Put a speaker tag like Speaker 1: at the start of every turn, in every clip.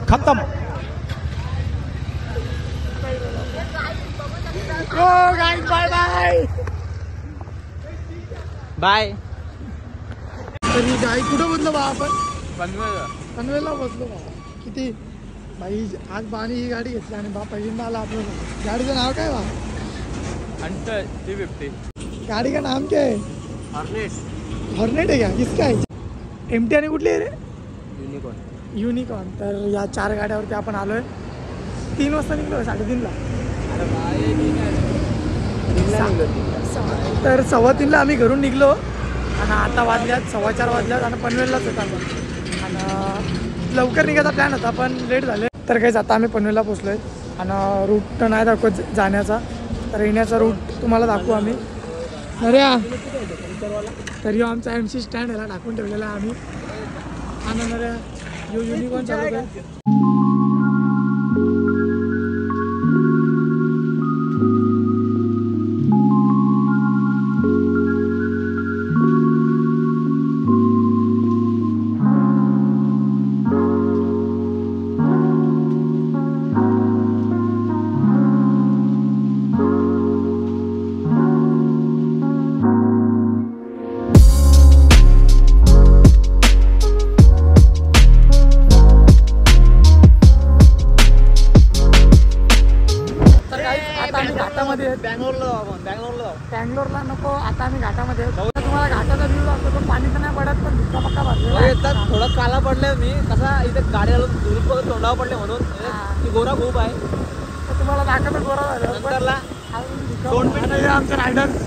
Speaker 1: खत्म। Bye bye bye.
Speaker 2: तरी गाई कुठं बसलो बा आपण?
Speaker 1: पनवेलला
Speaker 2: बसलो बा। किती बाई आज बाणी ही गाडी घेतली आणि बा पहिल्यांदा आला आपल्याला। गाडीचं नाव काय बा?
Speaker 1: हंटर 350।
Speaker 2: गाड़ी का नाम क्या है? हॉर्नेट है क्या? किसका है? MT आणि कुठली आहे रे? युनिकॉर्न। तर या 4 गाड्यावरती आपण आलोय। 3 वाजता निघलो, 3:30ला। तर 3:15ला आम्ही घरून निघलो आणि आता वाजल्यात 4:15 वाजल्यात आणि पनवेललाच होता आपण। आणि लवकर निघायचा प्लॅन होता पण लेट झाले। तर काहीच आता आम्ही पनवेलला पोचलोय आणि रूट तर नाही दाखवत जाण्याचा, तर येण्याचा रूट तुम्हाला दाखवू आम्ही। अरे तरी आमचा MC स्टँड याला टाकून ठेवलेला आहे आम्ही। आणि युनिकॉर्न चालू आहे। बँगलोरला नको, आता आम्ही घाटामध्ये। तुम्हाला घाटाचा व्ह्यू दाखवतो। पाणी तर नाही पडत पण धुका पक्का भरलेला।
Speaker 1: थोडं काला पडले मी, कसा इथे गाड्याला दूर तोंडावर पडले म्हणून ती गोरा खूप आहे।
Speaker 2: तर तुम्हाला दाखवतो गोरा झाला आमचं रायडर।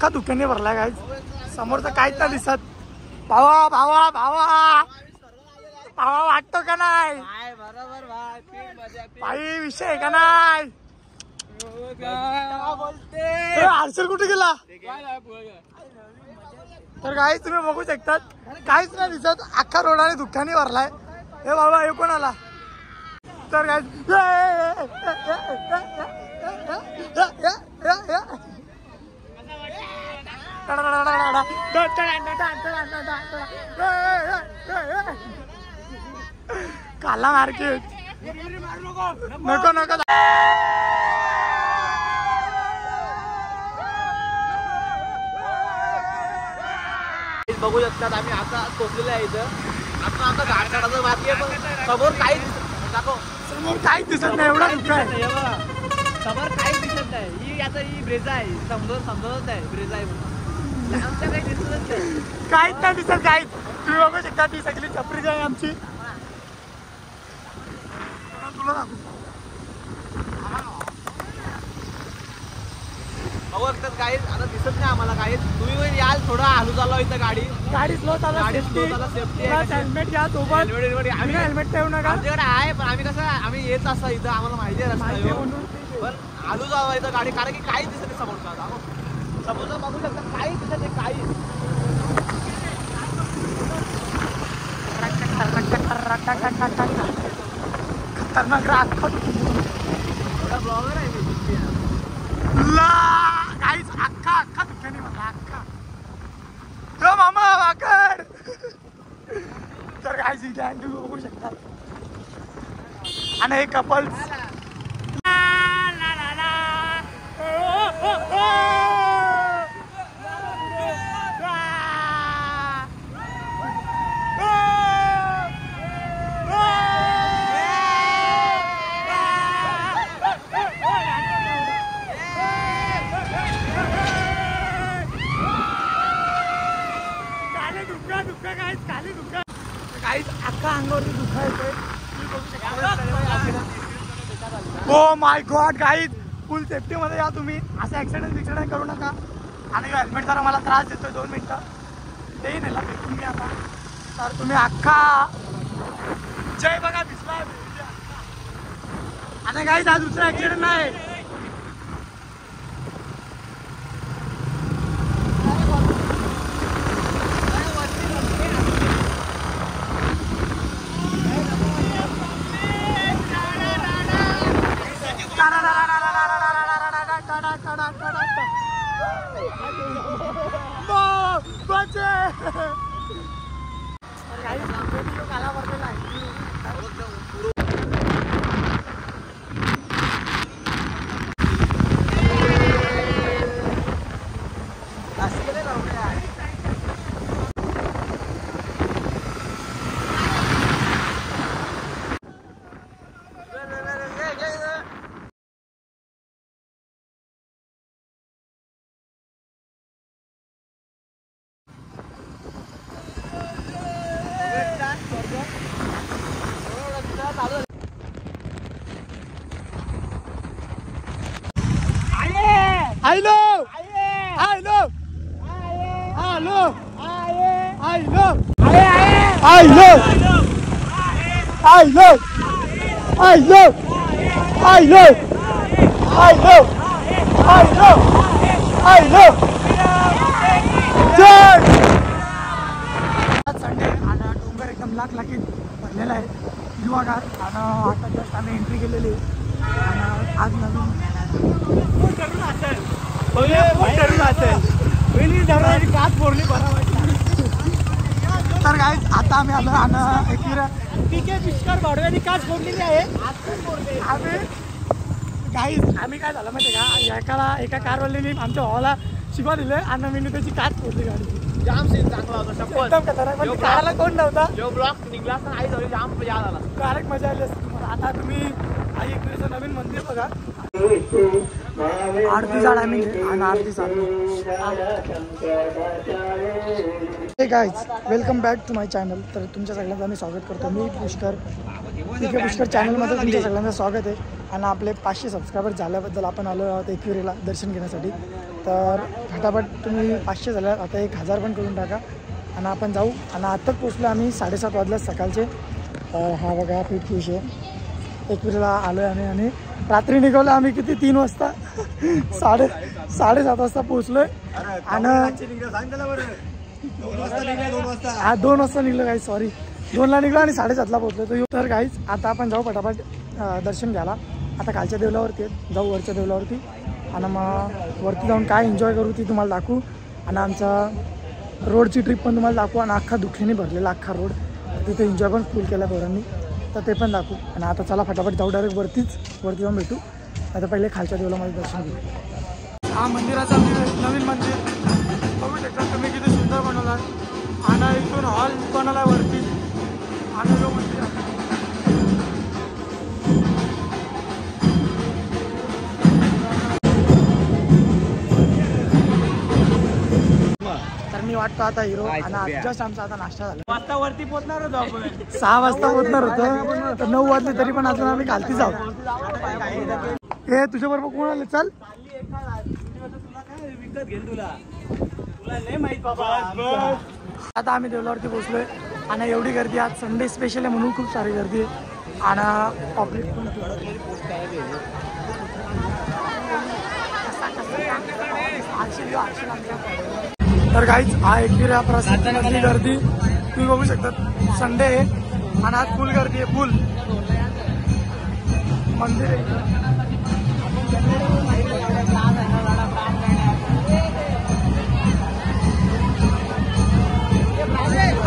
Speaker 2: का दुकाने भरला काय समोरचं काहीच नाही दिसत। भावा भावा भावा हवा वाटतो का नाही
Speaker 1: काय बरोबर भाई पीठ मजा पीठ.
Speaker 2: भाई विषय आहे का नाही
Speaker 1: काय बोलते
Speaker 2: हर्षल कुठे गेला तर काही तुम्ही बघू शकतात काहीच नाही दिसत अख्खा रोडाने दुःखाने भरलाय हे बाबा हे कोण आला तर काय काला मार्केट नको नको
Speaker 1: बघू शकतात आम्ही आता पोहोचलेलो आहे इथं. आता आता घाट काढायचं बाकी आहे पण समोर काहीच दाखव
Speaker 2: समोर काहीच दिसत नाही एवढा दुःख आहे
Speaker 1: हे बघा. समोर काहीच दिसत नाही ही आता ही ब्रेजा आहे समजत आहे ब्रेजा आहे म्हणून आमच्या काही दिसतच नाही
Speaker 2: काहीच नाही दिसत काहीच तुम्ही बघू शकता ती सगळी छपरी आहे आमची तुला दाखवू
Speaker 1: बघू शकतात काहीच आता दिसत नाही आम्हाला काहीच तुम्ही पण याल थोडा हलू चाललो इथं गाडी
Speaker 2: गाडी स्लो चालू
Speaker 1: गाडी slow चालवा, safety आहे.
Speaker 2: हेल्मेट घ्या सोबत
Speaker 1: हेल्मेट
Speaker 2: आम्ही हेल्मेट ठेवू नका
Speaker 1: आमच्याकडे आहे पण आम्ही कसं आम्ही येत असं इथं आम्हाला माहिती आहे
Speaker 2: माहिती आहे
Speaker 1: रस्ता
Speaker 2: म्हणून
Speaker 1: पण हलू जावं इथं गाडी कारण की काहीच दिसत नाही समोरचा समोरचा बघू शकता काहीच दिसत नाही काहीच
Speaker 2: खतरनाक राग
Speaker 1: थोडा ब्लॉगर आहे मी
Speaker 2: काहीच अख्खा अख्खा दुःखाने मला अख्खा तो मामा वाकड तर काहीच इथे तुम्ही बघू शकता आणि हे कपल्स काहीच अख्खा अंगावरती दुःख येते हो माय गॉड गाईज फुल सेफ्टी मध्ये या तुम्ही असं ऍक्सिडेंट करू नका आणि हेल्मेट जरा मला त्रास देतोय 2 मिनिटं तेही नेला फेकून मी आता तर तुम्ही अख्खा जय बघा भिजला आणि गाईज हा दुसरा ऍक्सिडेंट नाही Hello! Hello! Hello! Hello! Hello! Hello! Hello! Hello! Hello! Hello! Hello! Sunday आणि डोंगर एकदम लाखलाखीत भरलेला आहे युवागार आणि आता जस्ट आम्ही एंट्री केलेली आणि आज नवीन तर काय आता आम्ही आलो आणि पीके पुष्कर भाडव्याने काच फोडलेली आहे आम्ही काय झालं माहिती का एका कारवाल्याने आमच्या भावाला शिकवा दिलं आणि मी त्याची काच फोडली गाडी
Speaker 1: जाम सीन चांगला होता
Speaker 2: एकदम खतरनाक पण काढायला कोण नव्हता
Speaker 1: जो ब्लॉक निघला असता आई जाऊ जाम याद आला
Speaker 2: डायरेक्ट मजा आली असती तुम्हाला आता तुम्ही आई एकविरेचं नवीन मंदिर बघा आरती झाड आम्ही आणि Aarti hey guys welcome back to my channel तर तुमच्या सगळ्यांचं आम्ही स्वागत करतो मी पुष्कर पीके पुष्कर चॅनलमध्ये तुमच्या सगळ्यांचं स्वागत आहे आणि आपले 500 सबस्क्रायबर झाल्याबद्दल आपण आलो आहोत एकविरेला दर्शन घेण्यासाठी तर फटाफट तुम्ही 500 झाल्या आता 1000 पण करून टाका आणि आपण जाऊ आणि आत्ताच पोचलो आम्ही 7:30 वाजल्या सकाळचे तर हा बघा पीठ खुश आहे. एकविरीला आलो आहे आणि रात्री निघालो आम्ही किती 3 वाजता 7:30 वाजता पोहोचलोय. आणि हा 2 वाजता निघलो गाईज, सॉरी 2ला निघलो आणि 7:30ला पोहोचलो. तर गाईज आता आपण जाऊ पटापट दर्शन घ्यायला. आता खालच्या देवलावरती जाऊ, वरच्या देवलावरती, आणि मग वरती जाऊन काय एन्जॉय करू ती तुम्हाला दाखवू. आणि आमचा रोडची ट्रिप पण तुम्हाला दाखवू. आणि अख्खा दुःखीने भरलेला अख्खा रोड, तिथे एन्जॉय पण फुल केला पोरांनी, तर ते पण दाखवू. आणि आता चला फटाफट जाऊ, डायरेक्ट वरती जाऊन भेटू. आता पहिले खालच्या देवलामध्ये दर्शन घेऊ. हा मंदिराचा नवीन मंदिर बघू शकता तुम्ही, किती सुंदर बनवला आहे. आणि इथून हॉल बनवला वरती. आणि जो मंदिर आहे तर मी वाटतो आता हिरो. आणि जस्ट आमचा आता नाश्ता झाला.
Speaker 1: वाजता वरती पोहोचणार होतो आपण.
Speaker 2: 6 वाजता पोहोचणार होतं, तर 9 वाजले तरी पण अजून आम्ही खालती जाऊ. हे तुझ्या बरोबर कोण आले? चल
Speaker 1: विकत घेईल तुला नाही माहित बाबा.
Speaker 2: आता आम्ही देवलावरती पोहोचलोय. आणि एवढी गर्दी, आज संडे स्पेशल आहे म्हणून खूप सारी गर्दी आहे. आणि पब्लिक पण तर काहीच हा एकविरा प्रसिद्ध गर्दी तुम्ही बघू शकता. संडे आहे आणि आज फुल गर्दी आहे, फुल मंदिर आहे.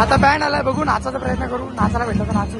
Speaker 2: आता बँड आलाय, बघू नाचायचा प्रयत्न करू. नाचायला भेटलं तर नाचू.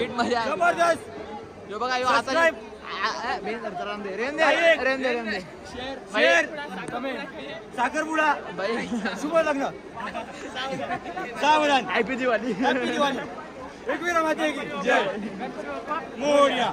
Speaker 1: नीट मजा आहे.
Speaker 3: जबरदस्त.
Speaker 1: यो बघा यो आता
Speaker 3: Subscribe. शेअर कमेंट साखरपुडा
Speaker 1: बाई
Speaker 3: शुभ लग्न सावधान
Speaker 1: हॅपी दिवाळी.
Speaker 3: हॅपी दिवाळी. एकवीरा माते की जय. मोरया.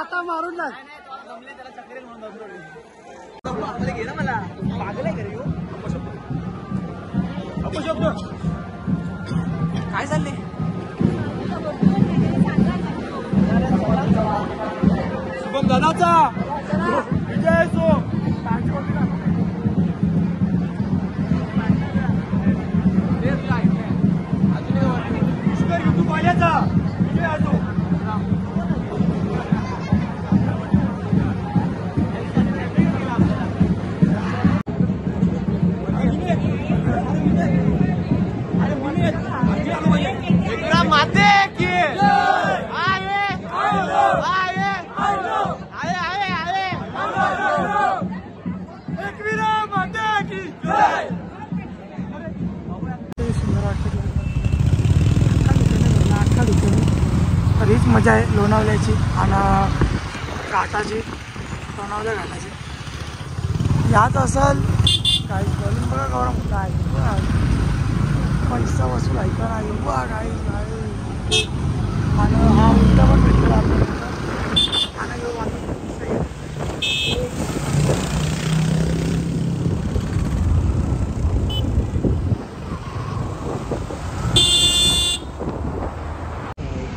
Speaker 2: आता मारून टाक.
Speaker 1: घे ना मला पागल आहे का रे ह्यो?
Speaker 3: अपशब्द.
Speaker 1: काय चालले?
Speaker 3: शुभम दादाचा विजय असो. पुष्कर युट्यूब वाल्याचा विजय असो.
Speaker 1: एकरा माते की आये आये आये आये
Speaker 3: एकवीरा माते की जय.
Speaker 2: सुंदर वाटतं. अख्खा दुकान तर हीच मजा आहे लोणावल्याची आणि घाटाची, लोणावल्या घाटाची. यात असेल काही बोलून बघा गौरव काय पैसा वसूल आहे का नाही बघा काही नाही. आणि हा उलटा पण भेटला आपल्याला. आणि ह्यो वाटतं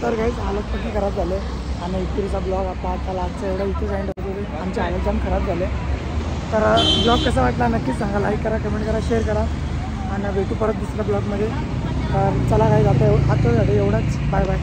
Speaker 2: तर काही हालत पण खराब झाले आणि इकडचा ब्लॉग आता लास्टचा एवढा इथे जाईन होतो. आमचे हालत जाम खराब झाले. तर ब्लॉग कसा वाटला नक्कीच सांगा. लाईक करा, कमेंट करा, शेअर करा आणि भेटू परत दुसऱ्या ब्लॉगमध्ये. तर चला काही आता झालं एवढंच. Bye bye.